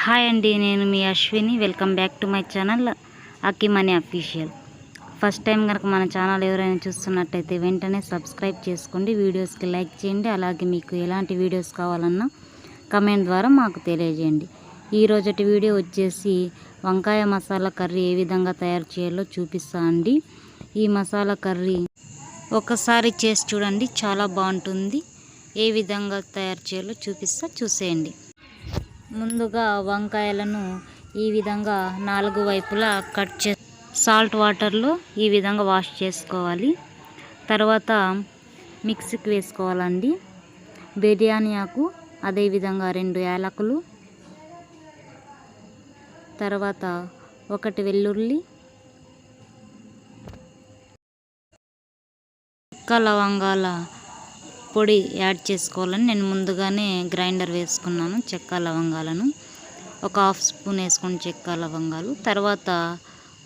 Hi అండి, నేను మీ Ashwini. Welcome back to my channel Akki money official. First time కనుక మన ఛానల్ ఎవరైనా చూస్తున్నట్టయితే వెంటనే సబ్స్క్రైబ్ చేసుకోండి, వీడియోస్కి లైక్ చేయండి. అలాగే మీకు ఎలాంటి వీడియోస్ కావాలన్నా కమెంట్ ద్వారా మాకు తెలియజేయండి. ఈరోజటి వీడియో వచ్చేసి వంకాయ మసాలా కర్రీ ఏ విధంగా తయారు చేయాలో చూపిస్తా అండి. ఈ మసాలా కర్రీ ఒకసారి చేసి చూడండి, చాలా బాగుంటుంది. ఏ విధంగా తయారు చేయాలో చూసేయండి. ముందుగా వంకాయలను ఈ విధంగా 4 వైపులా కట్ సాల్ట్ వాటర్లో ఈ విధంగా వాష్ చేసుకోవాలి. తర్వాత మిక్సీకి వేసుకోవాలండి. బిర్యానీ ఆకు, అదేవిధంగా 2 యాలకులు, తర్వాత 1 వెల్లుల్లి, లవంగాల పొడి యాడ్ చేసుకోవాలని నేను ముందుగానే గ్రైండర్ వేసుకున్నాను. చెక్క లవంగాలను 1/2 స్పూన్ వేసుకొని చెక్క లవంగాలు, తర్వాత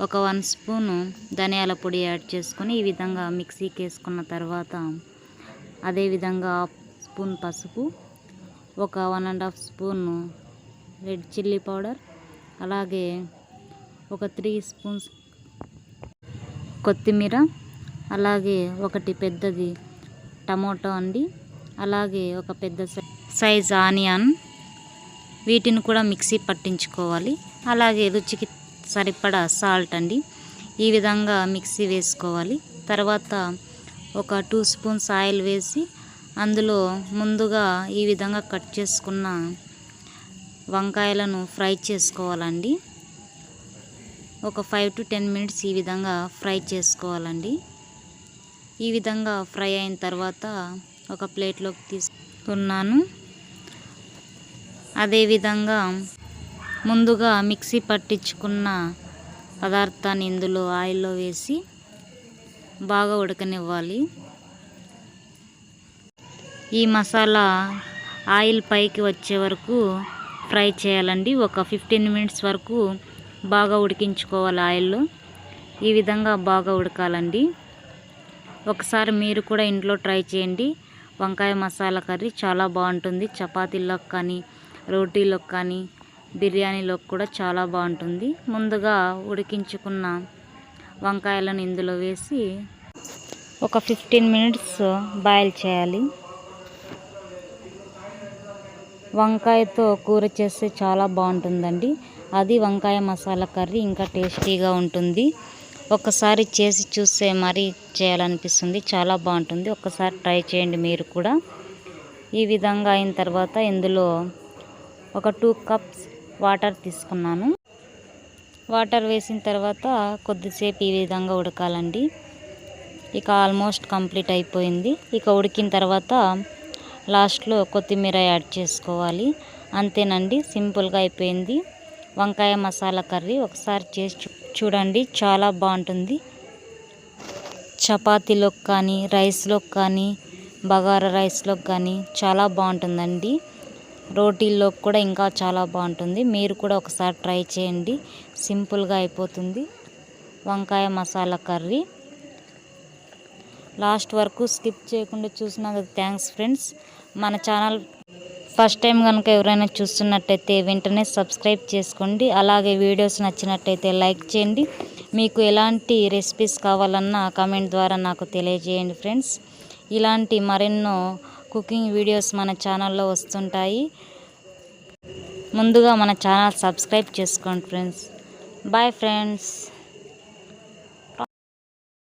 1 స్పూను ధనియాల పొడి యాడ్ చేసుకొని ఈ విధంగా మిక్సీకి వేసుకున్న తర్వాత అదేవిధంగా 1/2 స్పూన్ పసుపు, 1.5 స్పూన్ రెడ్ చిల్లీ పౌడర్, అలాగే 3 స్పూన్స్ కొత్తిమీర, అలాగే 1 పెద్దది టమోటో అండి, అలాగే 1 పెద్ద సైజ్ ఆనియన్, వీటిని కూడా మిక్సీ పట్టించుకోవాలి. అలాగే రుచికి సరిపడా సాల్ట్ అండి. ఈ విధంగా మిక్సీ వేసుకోవాలి. తర్వాత 2 స్పూన్స్ ఆయిల్ వేసి అందులో ముందుగా ఈ విధంగా కట్ చేసుకున్న వంకాయలను ఫ్రై చేసుకోవాలండి. 5 to 10 మినిట్స్ ఈ విధంగా ఫ్రై చేసుకోవాలండి. ఈ విధంగా ఫ్రై అయిన తర్వాత ఒక ప్లేట్లోకి తీసుకున్నాను. అదేవిధంగా ముందుగా మిక్సీ పట్టించుకున్న పదార్థాన్ని ఇందులో ఆయిల్లో వేసి బాగా ఉడకనివ్వాలి. ఈ మసాలా ఆయిల్ పైకి వచ్చే వరకు ఫ్రై చేయాలండి. 15 మినిట్స్ వరకు బాగా ఉడికించుకోవాలి ఆయిల్లో. ఈ విధంగా బాగా ఉడకాలండి. ఒకసారి మీరు కూడా ఇంట్లో ట్రై చేయండి. వంకాయ మసాలా కర్రీ చాలా బాగుంటుంది. చపాతీలోకి కానీ, రోటీలోకి కానీ, బిర్యానీలోకి కూడా చాలా బాగుంటుంది. ముందుగా ఉడికించుకున్న వంకాయలను ఇందులో వేసి 15 మినిట్స్ బాయిల్ చేయాలి. వంకాయతో కూర చేస్తే చాలా బాగుంటుందండి. అది వంకాయ మసాలా కర్రీ ఇంకా టేస్టీగా ఉంటుంది. ఒకసారి చేసి చూస్తే మరీ చేయాలనిపిస్తుంది. చాలా బాగుంటుంది. ఒకసారి ట్రై చేయండి మీరు కూడా. ఈ విధంగా అయిన తర్వాత ఇందులో 2 కప్స్ వాటర్ తీసుకున్నాను. వాటర్ వేసిన తర్వాత కొద్దిసేపు ఈ విధంగా ఉడకాలండి. ఇక ఆల్మోస్ట్ కంప్లీట్ అయిపోయింది. ఇక ఉడికిన తర్వాత లాస్ట్లో కొత్తిమీర యాడ్ చేసుకోవాలి. అంతేనండి, సింపుల్గా అయిపోయింది వంకాయ మసాలా కర్రీ. ఒకసారి చేసి చూడండి, చాలా బాగుంటుంది. చపాతీలోకి కానీ, రైస్లోకి కానీ, బగారా రైస్లోకి కానీ చాలా బాగుంటుందండి. రోటీల్లోకి కూడా ఇంకా చాలా బాగుంటుంది. మీరు కూడా ఒకసారి ట్రై చేయండి. సింపుల్గా అయిపోతుంది వంకాయ మసాలా కర్రీ. లాస్ట్ వరకు స్కిప్ చేయకుండా చూసినందుకు థ్యాంక్స్ ఫ్రెండ్స్. మన ఛానల్ ఫస్ట్ టైం కనుక ఎవరైనా చూస్తున్నట్టయితే వెంటనే సబ్స్క్రైబ్ చేసుకోండి. అలాగే వీడియోస్ నచ్చినట్టయితే లైక్ చేయండి. మీకు ఎలాంటి రెసిపీస్ కావాలన్నా కమెంట్ ద్వారా నాకు తెలియజేయండి ఫ్రెండ్స్. ఇలాంటి మరెన్నో కుకింగ్ వీడియోస్ మన ఛానల్లో వస్తుంటాయి. ముందుగా మన ఛానల్ సబ్స్క్రైబ్ చేసుకోండి ఫ్రెండ్స్. Bye friends.